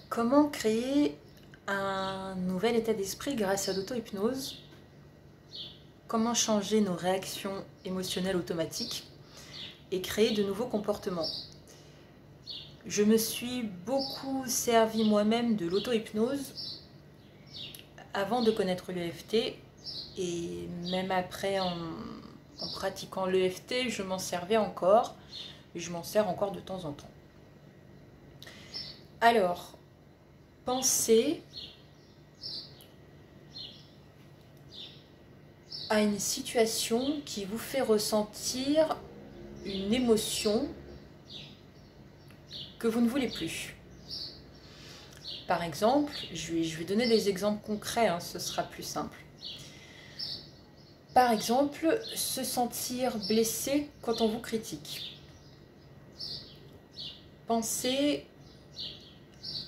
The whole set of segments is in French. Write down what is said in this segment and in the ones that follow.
Comment créer un nouvel état d'esprit grâce à l'auto-hypnose? Comment changer nos réactions émotionnelles automatiques et créer de nouveaux comportements? Je me suis beaucoup servi moi-même de l'auto-hypnose avant de connaître l'EFT et même après en pratiquant l'EFT, je m'en servais encore et je m'en sers encore de temps en temps. Alors, pensez à une situation qui vous fait ressentir une émotion que vous ne voulez plus. Par exemple, je vais donner des exemples concrets, ce sera plus simple. Par exemple, se sentir blessé quand on vous critique. Pensez,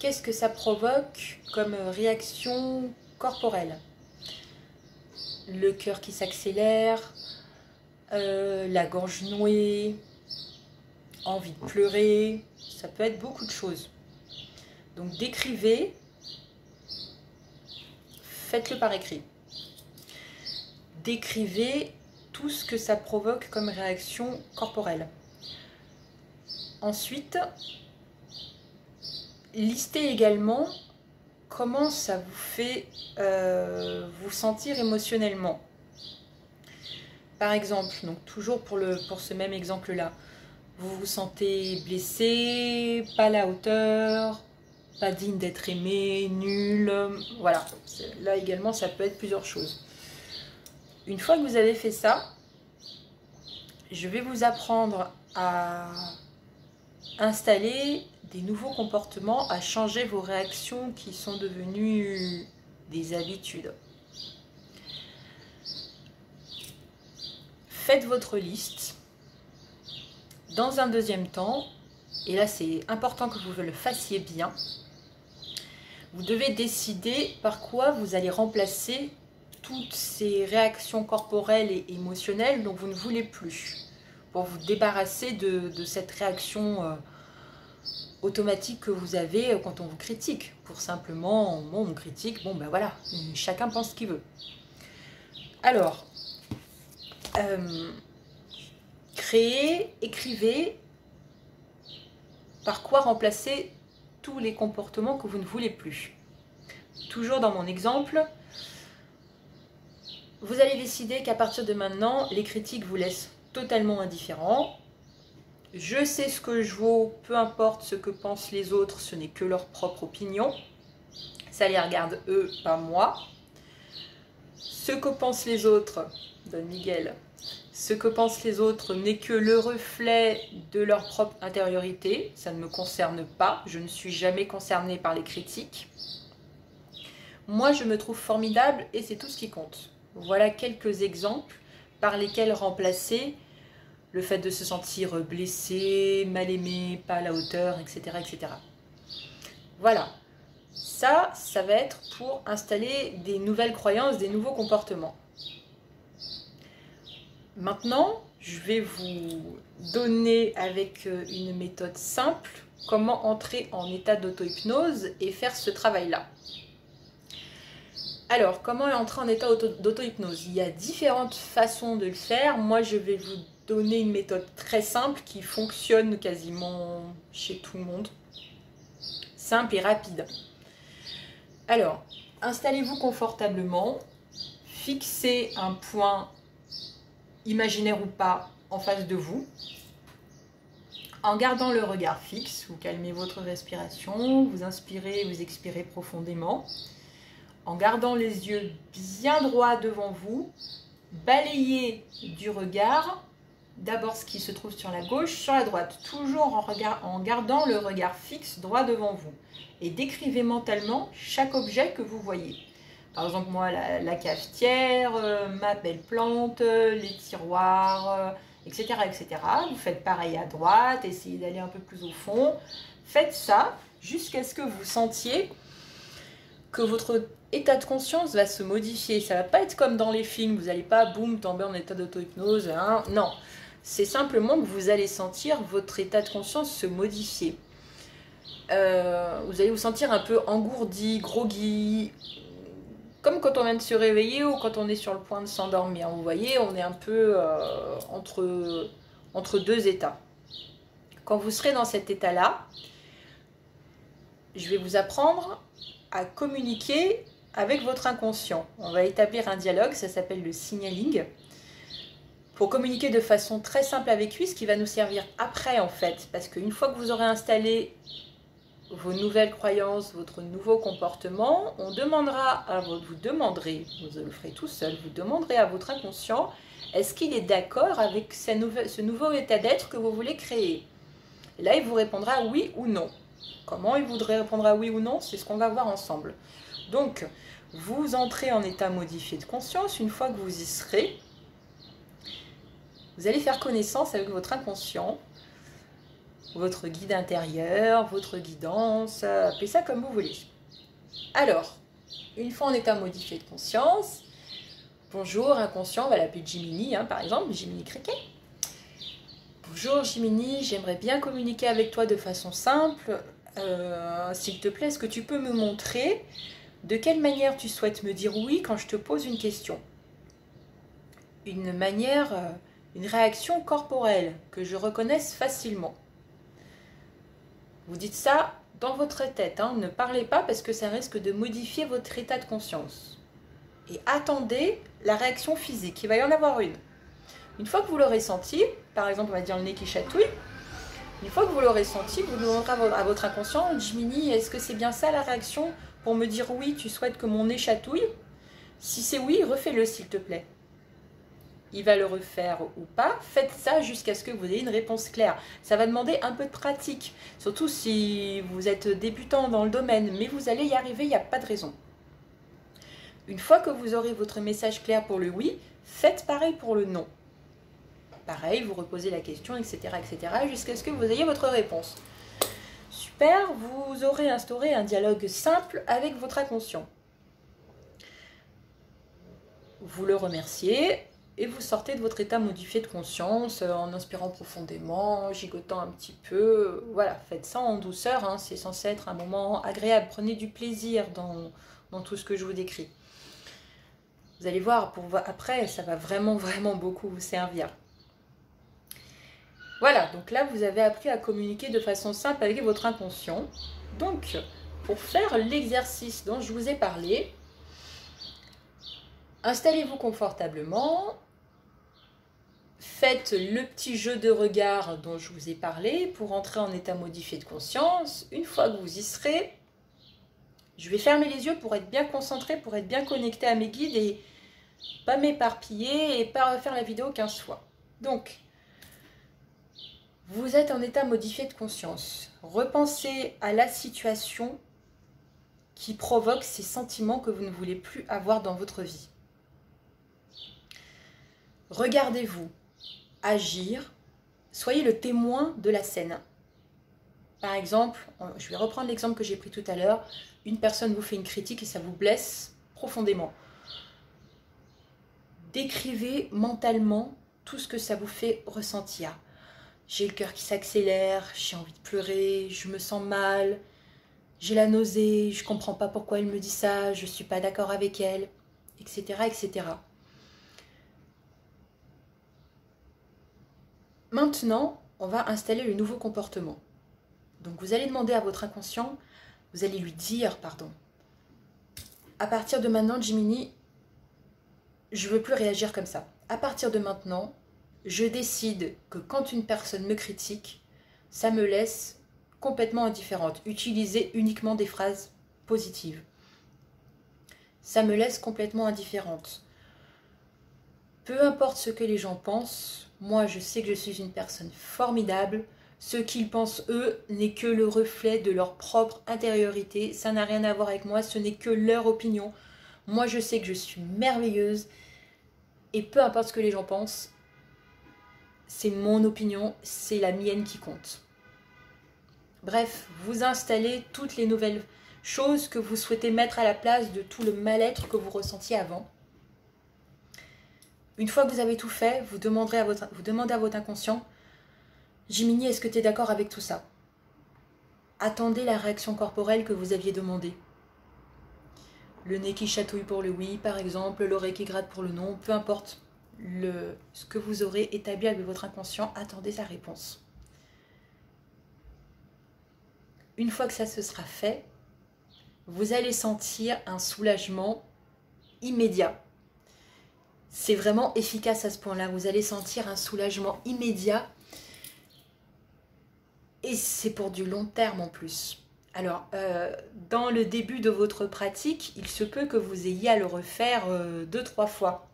qu'est-ce que ça provoque comme réaction corporelle? Le cœur qui s'accélère, la gorge nouée, envie de pleurer, ça peut être beaucoup de choses. Donc décrivez, faites-le par écrit. Décrivez tout ce que ça provoque comme réaction corporelle. Ensuite, listez également comment ça vous fait vous sentir émotionnellement. Par exemple, donc toujours pour ce même exemple-là, vous vous sentez blessé, pas à la hauteur, pas digne d'être aimé, nul, voilà. Là également, ça peut être plusieurs choses. Une fois que vous avez fait ça, je vais vous apprendre à installer des nouveaux comportements, à changer vos réactions qui sont devenues des habitudes. Faites votre liste. Dans un deuxième temps, et là c'est important que vous le fassiez bien, vous devez décider par quoi vous allez remplacer toutes ces réactions corporelles et émotionnelles dont vous ne voulez plus, pour vous débarrasser de cette réaction automatique que vous avez quand on vous critique. Pour simplement, bon, on critique, bon ben voilà, chacun pense ce qu'il veut. Alors, créez, écrivez par quoi remplacer tous les comportements que vous ne voulez plus. Toujours dans mon exemple, vous allez décider qu'à partir de maintenant, les critiques vous laissent totalement indifférent. Je sais ce que je vaux, peu importe ce que pensent les autres, ce n'est que leur propre opinion. Ça les regarde eux, pas moi. Ce que pensent les autres, Don Miguel, ce que pensent les autres n'est que le reflet de leur propre intériorité. Ça ne me concerne pas, je ne suis jamais concernée par les critiques. Moi, je me trouve formidable et c'est tout ce qui compte. Voilà quelques exemples par lesquels remplacer le fait de se sentir blessé, mal aimé, pas à la hauteur, etc. etc. Voilà, ça va être pour installer des nouvelles croyances, des nouveaux comportements. Maintenant, je vais vous donner avec une méthode simple comment entrer en état d'auto-hypnose et faire ce travail-là. Alors, comment entrer en état d'auto-hypnose? Il y a différentes façons de le faire. Moi, je vais vous donner une méthode très simple qui fonctionne quasiment chez tout le monde. Simple et rapide. Alors, installez-vous confortablement. Fixez un point, imaginaire ou pas, en face de vous. En gardant le regard fixe, vous calmez votre respiration, vous inspirez et vous expirez profondément. En gardant les yeux bien droits devant vous, balayez du regard, d'abord ce qui se trouve sur la gauche, sur la droite, toujours en gardant le regard fixe droit devant vous. Et décrivez mentalement chaque objet que vous voyez. Par exemple, moi, la cafetière, ma belle plante, les tiroirs, etc., etc. Vous faites pareil à droite, essayez d'aller un peu plus au fond. Faites ça jusqu'à ce que vous sentiez que votre état de conscience va se modifier. Ça ne va pas être comme dans les films, vous n'allez pas, boum, tomber en état d'auto-hypnose. Hein. Non, c'est simplement que vous allez sentir votre état de conscience se modifier. vous allez vous sentir un peu engourdi, groggy, comme quand on vient de se réveiller ou quand on est sur le point de s'endormir. Vous voyez, on est un peu entre deux états. Quand vous serez dans cet état-là, je vais vous apprendre à communiquer avec votre inconscient. On va établir un dialogue, ça s'appelle le signaling, pour communiquer de façon très simple avec lui, ce qui va nous servir après en fait. Parce qu'une fois que vous aurez installé vos nouvelles croyances, votre nouveau comportement, on demandera à vous demanderez, vous le ferez tout seul, vous demanderez à votre inconscient, est-ce qu'il est d'accord avec ce nouveau état d'être que vous voulez créer? Et là, il vous répondra oui ou non. Comment il voudrait répondre à oui ou non? C'est ce qu'on va voir ensemble. Donc, vous entrez en état modifié de conscience. Une fois que vous y serez, vous allez faire connaissance avec votre inconscient, votre guide intérieur, votre guidance, appelez ça comme vous voulez. Alors, une fois en état modifié de conscience, bonjour inconscient, on va l'appeler Jiminy, par exemple, Jiminy Cricket. Bonjour Jiminy, j'aimerais bien communiquer avec toi de façon simple. S'il te plaît, est-ce que tu peux me montrer de quelle manière tu souhaites me dire oui quand je te pose une question? Une réaction corporelle que je reconnaisse facilement. Vous dites ça dans votre tête, ne parlez pas parce que ça risque de modifier votre état de conscience. Et attendez la réaction physique, il va y en avoir une. Une fois que vous l'aurez senti, par exemple on va dire le nez qui chatouille, une fois que vous l'aurez senti, vous demanderez à votre inconscient, Jiminy, est-ce que c'est bien ça la réaction pour me dire oui, tu souhaites que mon nez chatouille? Si c'est oui, refais-le s'il te plaît. Il va le refaire ou pas, faites ça jusqu'à ce que vous ayez une réponse claire. Ça va demander un peu de pratique, surtout si vous êtes débutant dans le domaine, mais vous allez y arriver, il n'y a pas de raison. Une fois que vous aurez votre message clair pour le oui, faites pareil pour le non. Pareil, vous reposez la question, etc., jusqu'à ce que vous ayez votre réponse. Super, vous aurez instauré un dialogue simple avec votre inconscient. Vous le remerciez et vous sortez de votre état modifié de conscience en inspirant profondément, en gigotant un petit peu. Voilà, faites ça en douceur, c'est censé être un moment agréable. Prenez du plaisir dans tout ce que je vous décris. Vous allez voir, après, ça va vraiment beaucoup vous servir. Voilà, donc là, vous avez appris à communiquer de façon simple avec votre inconscient. Donc, pour faire l'exercice dont je vous ai parlé, installez-vous confortablement, faites le petit jeu de regard dont je vous ai parlé pour entrer en état modifié de conscience. Une fois que vous y serez, je vais fermer les yeux pour être bien concentré, pour être bien connecté à mes guides et pas m'éparpiller et pas refaire la vidéo 15 fois. Donc, vous êtes en état modifié de conscience. Repensez à la situation qui provoque ces sentiments que vous ne voulez plus avoir dans votre vie. Regardez-vous agir, soyez le témoin de la scène. Par exemple, je vais reprendre l'exemple que j'ai pris tout à l'heure, une personne vous fait une critique et ça vous blesse profondément. Décrivez mentalement tout ce que ça vous fait ressentir. J'ai le cœur qui s'accélère, j'ai envie de pleurer, je me sens mal, j'ai la nausée, je ne comprends pas pourquoi elle me dit ça, je ne suis pas d'accord avec elle, etc., etc. Maintenant, on va installer le nouveau comportement. Donc vous allez demander à votre inconscient, vous allez lui dire, à partir de maintenant, Jiminy, je ne veux plus réagir comme ça. À partir de maintenant, je décide que quand une personne me critique, ça me laisse complètement indifférente. Utilisez uniquement des phrases positives. Ça me laisse complètement indifférente. Peu importe ce que les gens pensent, moi je sais que je suis une personne formidable. Ce qu'ils pensent eux n'est que le reflet de leur propre intériorité. Ça n'a rien à voir avec moi, ce n'est que leur opinion. Moi je sais que je suis merveilleuse. Et peu importe ce que les gens pensent, c'est mon opinion, c'est la mienne qui compte. Bref, vous installez toutes les nouvelles choses que vous souhaitez mettre à la place de tout le mal-être que vous ressentiez avant. Une fois que vous avez tout fait, vous demandez à votre inconscient, Jiminy, est-ce que tu es d'accord avec tout ça? attendez la réaction corporelle que vous aviez demandée. Le nez qui chatouille pour le oui, par exemple, l'oreille qui gratte pour le non, peu importe ce que vous aurez établi avec votre inconscient, attendez sa réponse. Une fois que ça se sera fait, vous allez sentir un soulagement immédiat. C'est vraiment efficace à ce point-là. Vous allez sentir un soulagement immédiat. Et c'est pour du long terme en plus. Alors, dans le début de votre pratique, il se peut que vous ayez à le refaire 2-3 fois.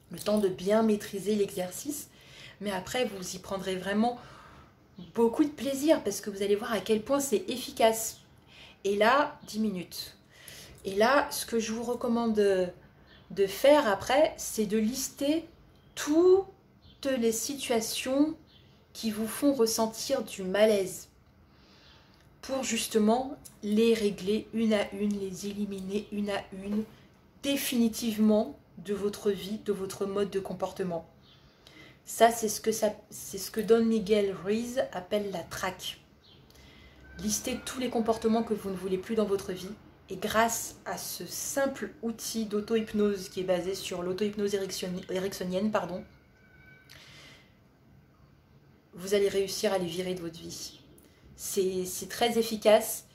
Le temps de bien maîtriser l'exercice. Mais après, vous y prendrez vraiment beaucoup de plaisir parce que vous allez voir à quel point c'est efficace. Et là, 10 minutes. Et là, ce que je vous recommande de faire après, c'est de lister toutes les situations qui vous font ressentir du malaise pour justement les régler une à une, les éliminer une à une définitivement de votre vie, de votre mode de comportement. Ça, c'est ce que Don Miguel Ruiz appelle la traque. Listez tous les comportements que vous ne voulez plus dans votre vie et grâce à ce simple outil d'auto-hypnose qui est basé sur l'auto-hypnose ericksonienne, vous allez réussir à les virer de votre vie. C'est très efficace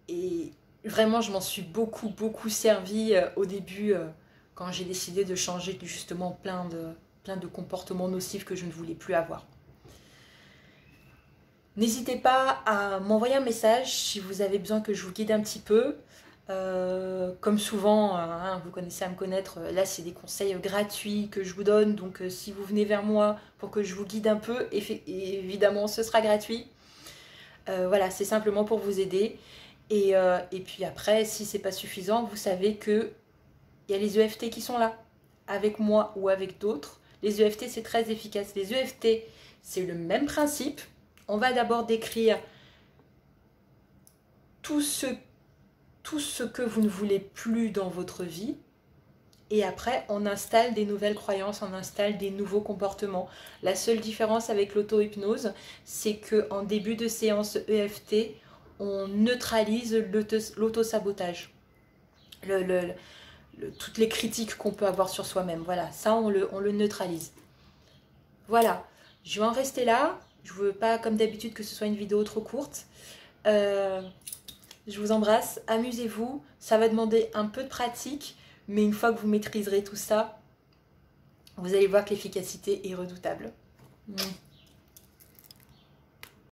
et vraiment je m'en suis beaucoup servi au début quand j'ai décidé de changer justement plein de comportements nocifs que je ne voulais plus avoir. N'hésitez pas à m'envoyer un message si vous avez besoin que je vous guide un petit peu. Comme souvent, vous commencez à me connaître, là c'est des conseils gratuits que je vous donne, donc si vous venez vers moi pour que je vous guide un peu, évidemment ce sera gratuit. Voilà, c'est simplement pour vous aider. Et puis après, si c'est pas suffisant, vous savez que il y a les EFT qui sont là, avec moi ou avec d'autres. Les EFT c'est très efficace. Les EFT c'est le même principe. On va d'abord décrire tout ce que vous ne voulez plus dans votre vie. Et après, on installe des nouvelles croyances, on installe des nouveaux comportements. La seule différence avec l'auto-hypnose, c'est qu'en début de séance EFT, on neutralise l'auto-sabotage. Toutes les critiques qu'on peut avoir sur soi-même. Voilà, ça, on le neutralise. Voilà, je vais en rester là. Je ne veux pas, comme d'habitude, que ce soit une vidéo trop courte. Je vous embrasse, amusez-vous. Ça va demander un peu de pratique, mais une fois que vous maîtriserez tout ça, vous allez voir que l'efficacité est redoutable.